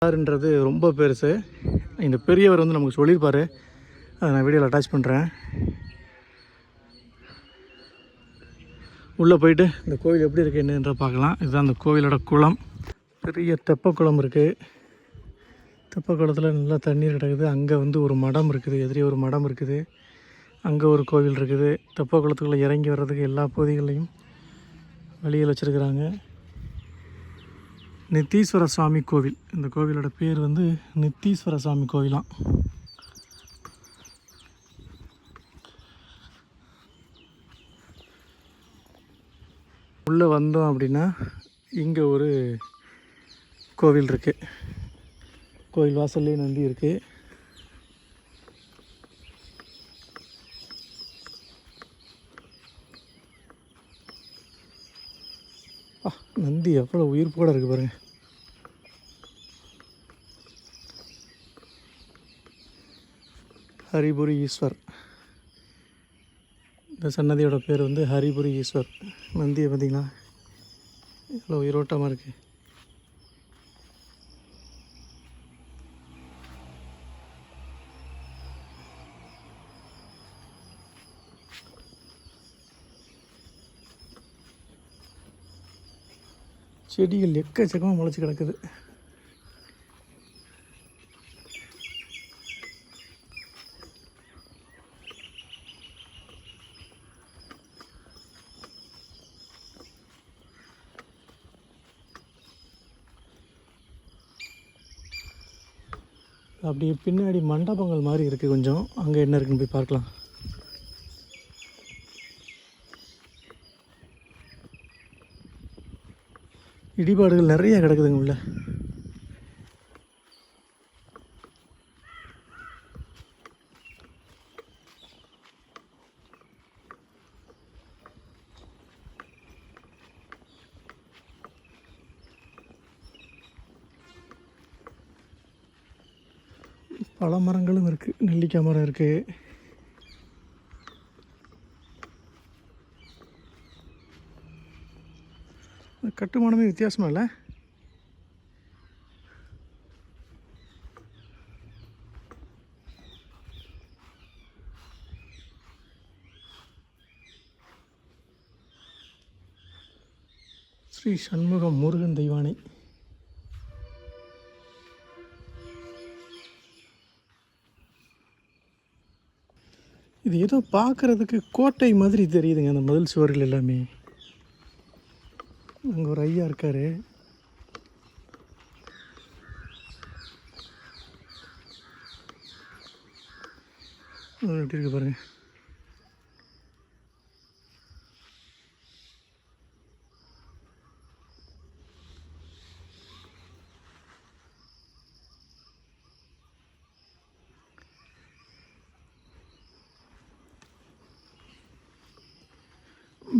யாருன்றது ரொம்ப பெருசு. இந்த பெரியவர் வந்து நமக்கு சொல்லியிருப்பார், அதை நான் வீடியோவில் அட்டாச் பண்ணுறேன். உள்ளே போயிட்டு இந்த கோவில் எப்படி இருக்குது என்னன்ற பார்க்கலாம். இதுதான் அந்த கோவிலோட குளம். பெரிய தெப்ப குளம் இருக்குது. தெப்ப குளத்தில் நல்லா தண்ணீர் கிடக்குது. அங்கே வந்து ஒரு மடம் இருக்குது, எதிரே ஒரு மடம் இருக்குது. அங்கே ஒரு கோவில் இருக்குது. தெப்ப குளத்துக்குள்ளே இறங்கி வர்றதுக்கு எல்லா பகுதிகளையும் வழியில் வச்சுருக்குறாங்க. நித்தீஸ்வர சுவாமி கோவில். இந்த கோவிலோட பேர் வந்து நித்தீஸ்வர சுவாமி கோவிலாம். உள்ளே வந்தோம் அப்படின்னா இங்கே ஒரு கோவில் இருக்குது. கோவில் வாசல்லே நந்தி இருக்குது. நந்தி எவ்வளோ உயிர்ப்போடு இருக்குது பாருங்கள். ஹரிபுரி ஈஸ்வர். இந்த சன்னதியோட பேர் வந்து ஹரிபுரி ஈஸ்வர். நந்தியை பார்த்திங்களா எவ்வளோ உயிரோட்டமாக இருக்குது. செடிகள் எக்கச்சக்கமாக முளைச்சி கிடக்குது. அப்படியே பின்னாடி மண்டபங்கள் மாதிரி இருக்குது கொஞ்சம். அங்கே என்ன இருக்குன்னு போய் பார்க்கலாம். இடிபாடுகள் நிறைய கிடக்குதுங்க உள்ள. பல மரங்களும் இருக்குது. நெல்லிக்காய் மரம் இருக்குது. கட்டுமானமே வித்தியாசமாக இல்லை. ஸ்ரீ சண்முகம் முருகன் தெய்வானை. இது ஏதோ பார்க்குறதுக்கு கோட்டை மாதிரி தெரியுதுங்க, அந்த மதில் சுவர்கள் எல்லாமே. அங்கே ஒரு ஐயா இருக்கார். எப்படி இருக்கு பாருங்க.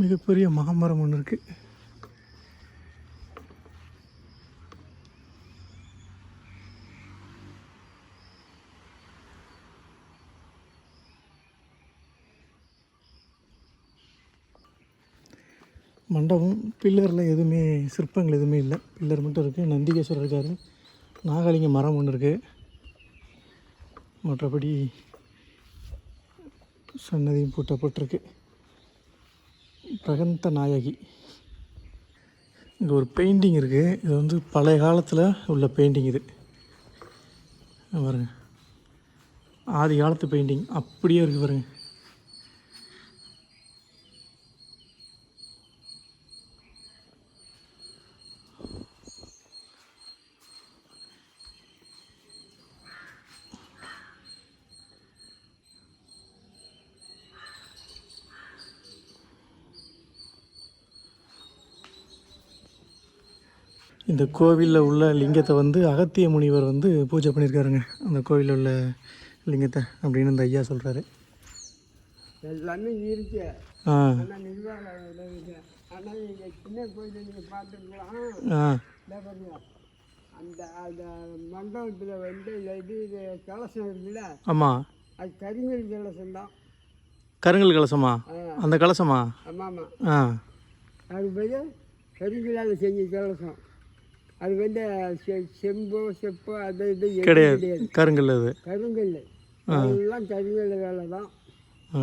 மிகப்பெரிய மாமரம் ஒன்று இருக்குது. மண்டபம் பில்லரில் எதுவுமே சிற்பங்கள் எதுவுமே இல்லை. பில்லர் மட்டும் இருக்குது. நந்திகேஸ்வரர் இருக்கார். நாகலிங்க மரம் ஒன்று இருக்குது. மற்றபடி சன்னதியும் பூட்டப்பட்டிருக்கு. பிரகந்த நாயகி. இங்கே ஒரு பெயிண்டிங் இருக்குது. இது வந்து பழைய காலத்தில் உள்ள பெயிண்டிங். இது பாருங்க, ஆதி காலத்து பெயிண்டிங் அப்படியே இருக்குது பாருங்க. இந்த கோவிலில் உள்ள லிங்கத்தை வந்து அகத்திய முனிவர் வந்து பூஜை பண்ணியிருக்காருங்க. அந்த கோவிலில் உள்ள லிங்கத்தை அப்படின்னு இந்த ஐயா சொல்கிறாரு. எல்லாமே இருக்கு. சின்ன கோயில் நீங்கள் பார்த்துருக்கலாம். அந்த அந்த மண்டபத்தில் வந்து இது கலசம் இருக்குல்ல. ஆமாம், அது கருங்கல் கலசம் தான். கருங்கல் கலசமா? அந்த கலசமா? ஆமாம் ஆமாம். அது போய் கருங்கலால் செஞ்ச கலசம். அது வந்து செம்போ செப்போ அது இது எதுவும் கிடையாது, கருங்கல் அது. கருங்கல் எல்லாம் கருங்கல் வேலை தான். ஆ